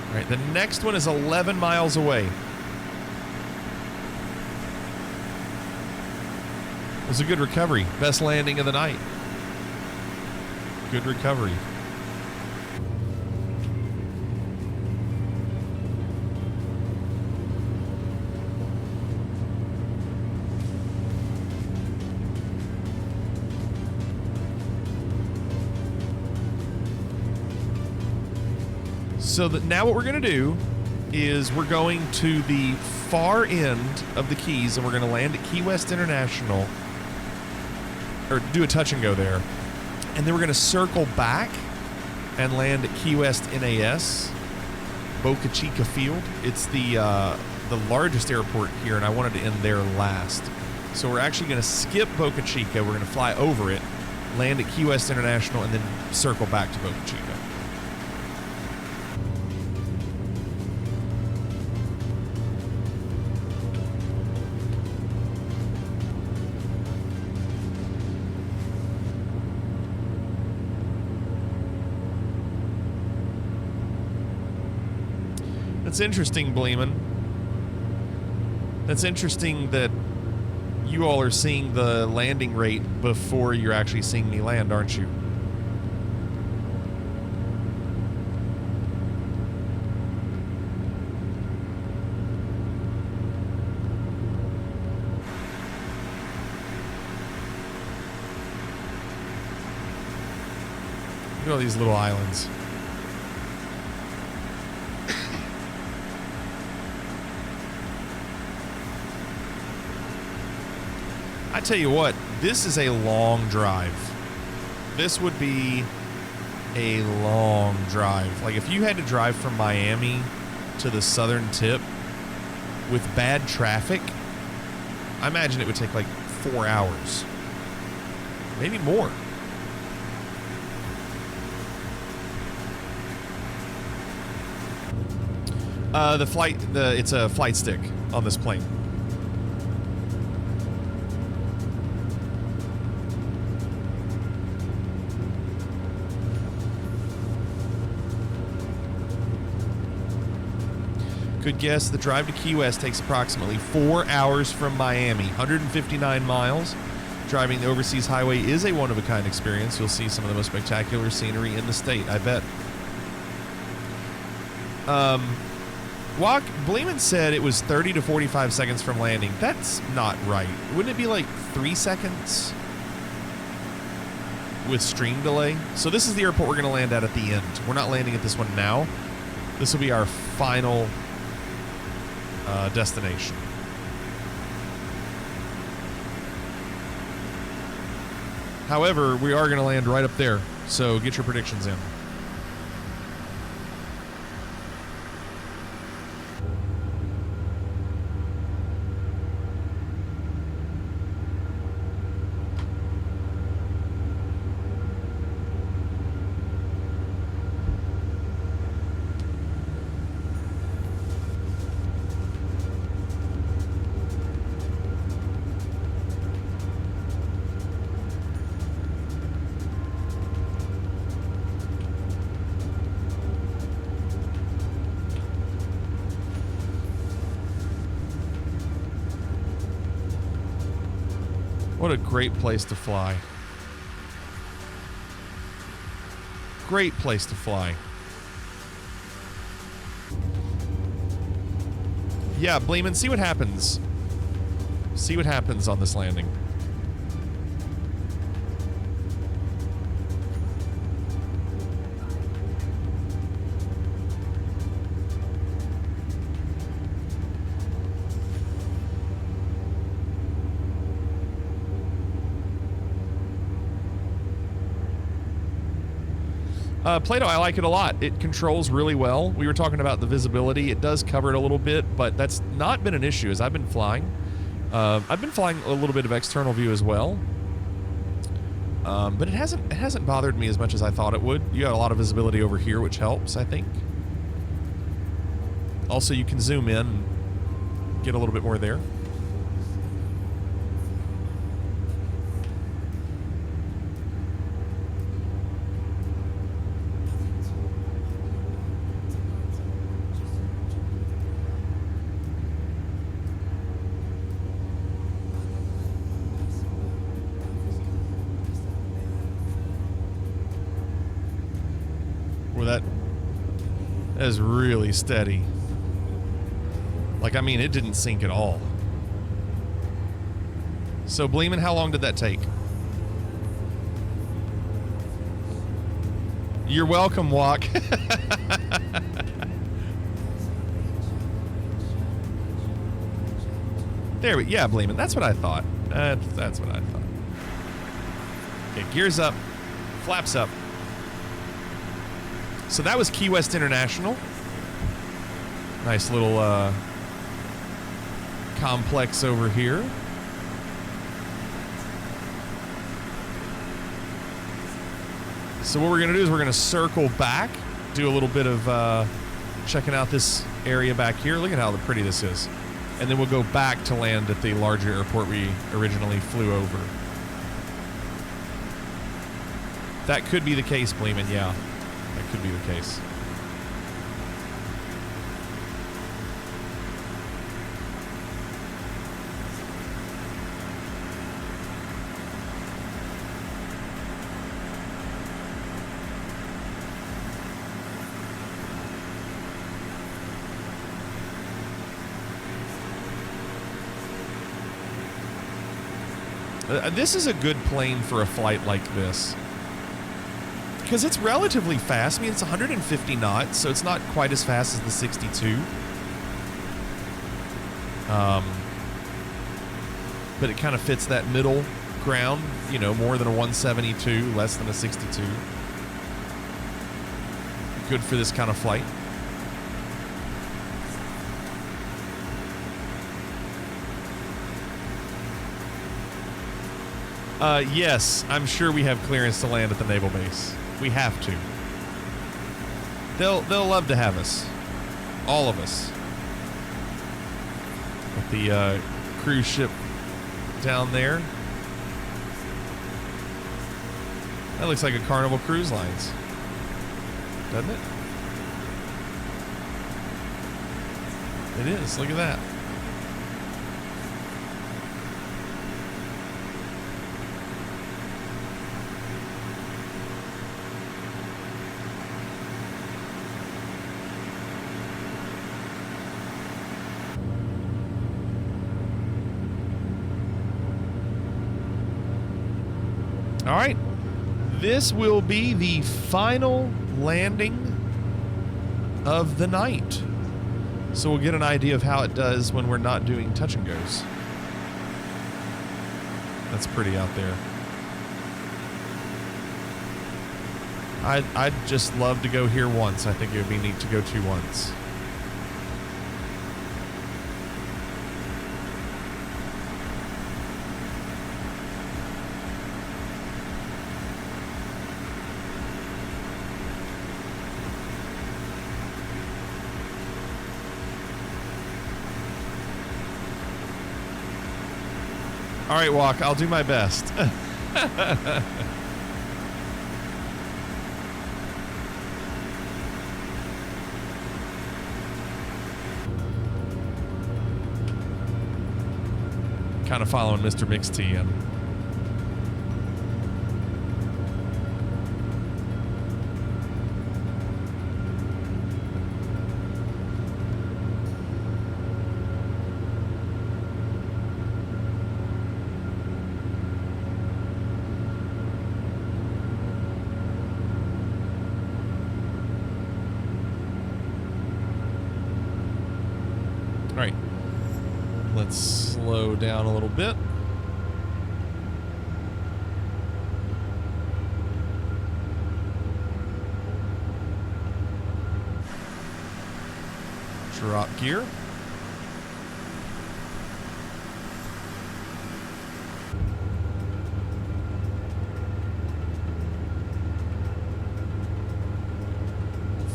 All right, the next one is 11 miles away. It was a good recovery. Best landing of the night. Good recovery. So that now what we're going to do is we're going to the far end of the Keys, and we're going to land at Key West International, or do a touch and go there, and then we're going to circle back and land at Key West NAS, Boca Chica Field. It's the largest airport here, and I wanted to end there last. So we're actually going to skip Boca Chica. We're going to fly over it, land at Key West International, and then circle back to Boca Chica. That's interesting, Bleeman. That's interesting that you all are seeing the landing rate before you're actually seeing me land, aren't you? Look at all these little islands. I tell you what, this is a long drive. This would be a long drive. Like if you had to drive from Miami to the southern tip with bad traffic, I imagine it would take like 4 hours. Maybe more. It's a flight stick on this plane. Good guess. The drive to Key West takes approximately 4 hours from Miami, 159 miles. Driving the overseas highway is a one-of-a-kind experience. You'll see some of the most spectacular scenery in the state, I bet. Bleeman said it was 30 to 45 seconds from landing. That's not right. Wouldn't it be like 3 seconds with stream delay? So this is the airport we're going to land at the end. We're not landing at this one now. This will be our final destination. However, we are going to land right up there, so get your predictions in. What a great place to fly. Great place to fly. Yeah, Bleeman, see what happens. See what happens on this landing. Plato, I like it a lot. It controls really well. We were talking about the visibility. It does cover it a little bit, but that's not been an issue as I've been flying. I've been flying a little bit of external view as well. But it hasn't bothered me as much as I thought it would. You got a lot of visibility over here, which helps, I think. Also, you can zoom in and get a little bit more there. That is really steady. Like, I mean, it didn't sink at all. So, Bleeman, how long did that take? You're welcome, Walk. There we, yeah, Bleeman. That's what I thought. That's what I thought. Okay, gears up, flaps up. So that was Key West International. Nice little complex over here. So what we're gonna do is we're gonna circle back, do a little bit of checking out this area back here. Look at how pretty this is. And then we'll go back to land at the larger airport we originally flew over. That could be the case, Bleeman, yeah. That could be the case. This is a good plane for a flight like this. Because it's relatively fast. I mean, it's 150 knots, so it's not quite as fast as the 62. But it kind of fits that middle ground, you know, more than a 172, less than a 62. Good for this kind of flight. Yes, I'm sure we have clearance to land at the naval base. We have to. They'll love to have us. All of us. With the cruise ship down there. That looks like a Carnival Cruise Lines. Doesn't it? It is. Look at that. All right, this will be the final landing of the night. So we'll get an idea of how it does when we're not doing touch and goes. That's pretty out there. I'd just love to go here once. I think it would be neat to go to once. All right, Walk, I'll do my best. Kind of following Mr. Mixty in. All right, let's slow down a little bit. Drop gear.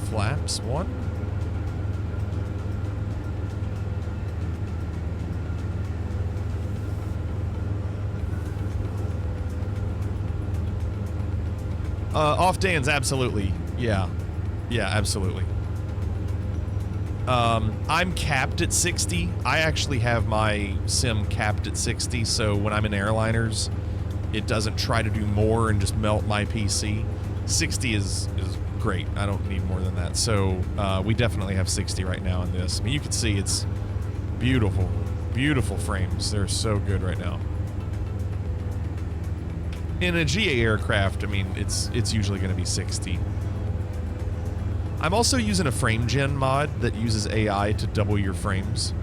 Flaps one. Off Dan's, absolutely. Yeah. Yeah, absolutely. I'm capped at 60. I actually have my sim capped at 60, so when I'm in airliners, it doesn't try to do more and just melt my PC. 60 is great. I don't need more than that. So we definitely have 60 right now in this. I mean, you can see it's beautiful, beautiful frames. They're so good right now. In a GA aircraft, I mean, it's usually going to be 60. I'm also using a frame gen mod that uses AI to double your frames.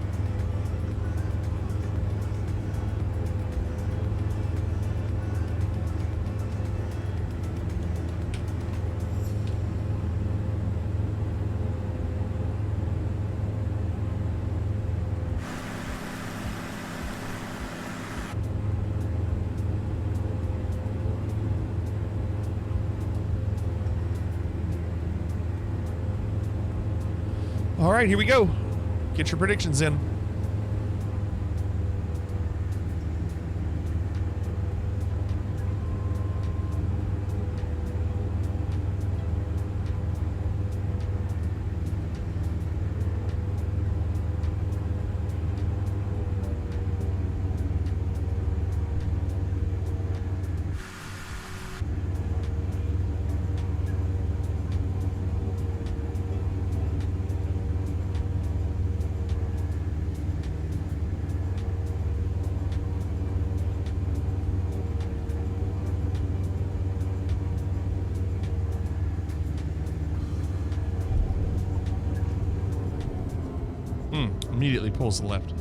All right, here we go. Get your predictions in. Immediately pulls to the left.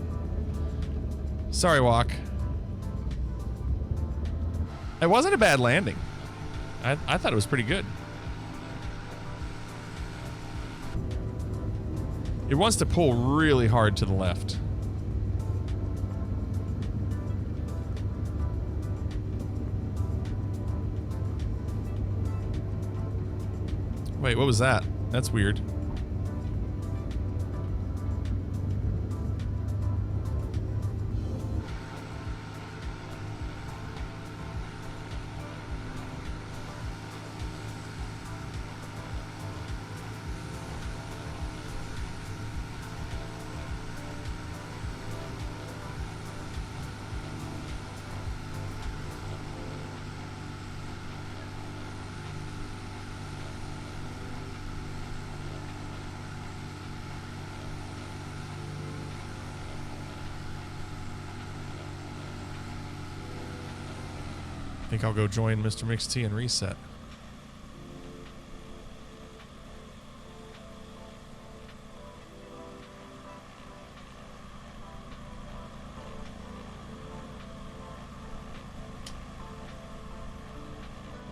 Sorry, Walk. It wasn't a bad landing. I thought it was pretty good. It wants to pull really hard to the left. Wait, what was that? That's weird. I think I'll go join Mr. MixT and reset.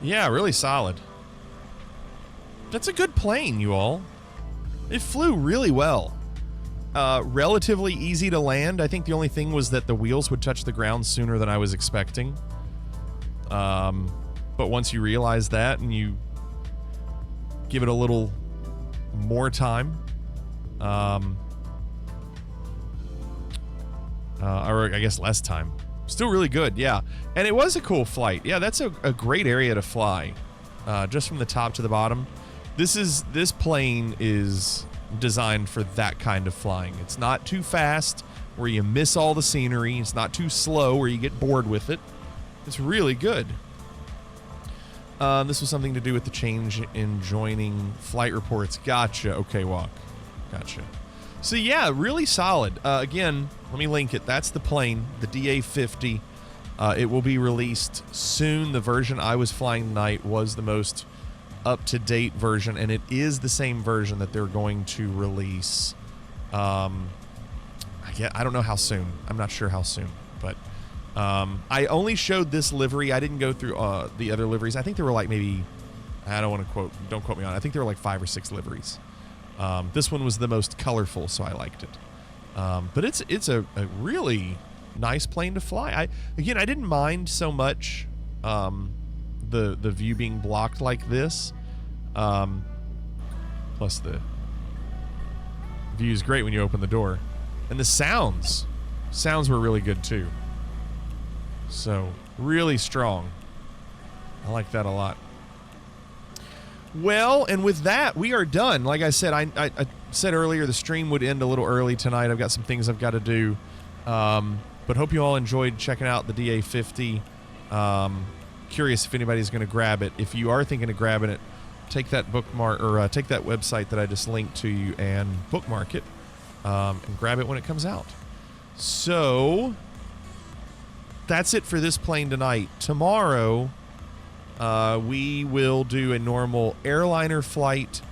Yeah, really solid. That's a good plane, you all. It flew really well. Relatively easy to land. I think the only thing was that the wheels would touch the ground sooner than I was expecting. But once you realize that and you give it a little more time, or I guess less time, still really good, yeah. And it was a cool flight. Yeah, that's a great area to fly, just from the top to the bottom. This plane is designed for that kind of flying. It's not too fast where you miss all the scenery. It's not too slow where you get bored with it. It's really good. This was something to do with the change in joining flight reports. Gotcha. Okay, Walk. Gotcha. So yeah, really solid. Again, let me link it. That's the plane, the DA50. It will be released soon. The version I was flying tonight was the most up-to-date version, and it is the same version that they're going to release. I don't know how soon. I'm not sure how soon, but I only showed this livery. I didn't go through the other liveries. I think there were like maybe, I don't want to don't quote me on it. I think there were like 5 or 6 liveries. This one was the most colorful, so I liked it. But it's a really nice plane to fly. I didn't mind so much the view being blocked like this. Plus the view is great when you open the door. And the sounds were really good too. So, really strong. I like that a lot. Well, and with that, we are done. Like I said, I said earlier the stream would end a little early tonight. I've got some things I've got to do. But hope you all enjoyed checking out the DA50. Curious if anybody's going to grab it. If you are thinking of grabbing it, take that bookmark or take that website that I just linked to you and bookmark it and grab it when it comes out. So that's it for this plane tonight. Tomorrow, we will do a normal airliner flight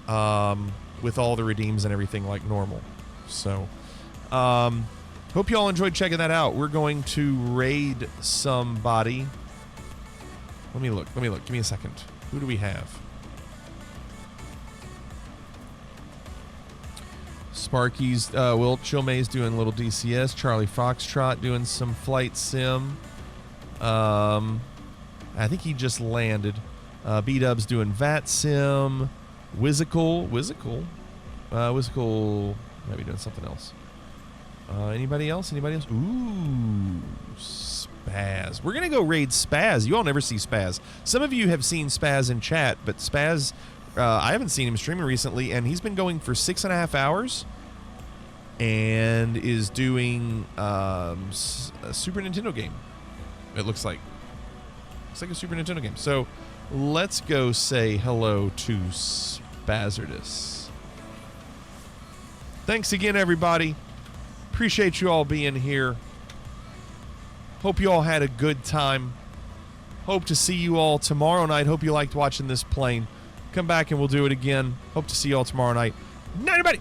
with all the redeems and everything like normal. So, hope you all enjoyed checking that out. We're going to raid somebody. Let me look. Give me a second. Who do we have? Sparky's, Wilt Chilmay's doing a little DCS. Charlie Foxtrot doing some flight sim. I think he just landed. B-Dub's doing VAT sim. Whizzical might be doing something else. Anybody else? Ooh, Spaz. We're gonna go raid Spaz. You all never see Spaz. Some of you have seen Spaz in chat, but Spaz, I haven't seen him streaming recently, and he's been going for 6.5 hours and is doing a Super Nintendo game. It looks like a Super Nintendo game. So let's go say hello to Spazardus. Thanks again, everybody. Appreciate you all being here. Hope you all had a good time. Hope to see you all tomorrow night. Hope you liked watching this plane. Come back and we'll do it again. Hope to see you all tomorrow night. Night, everybody.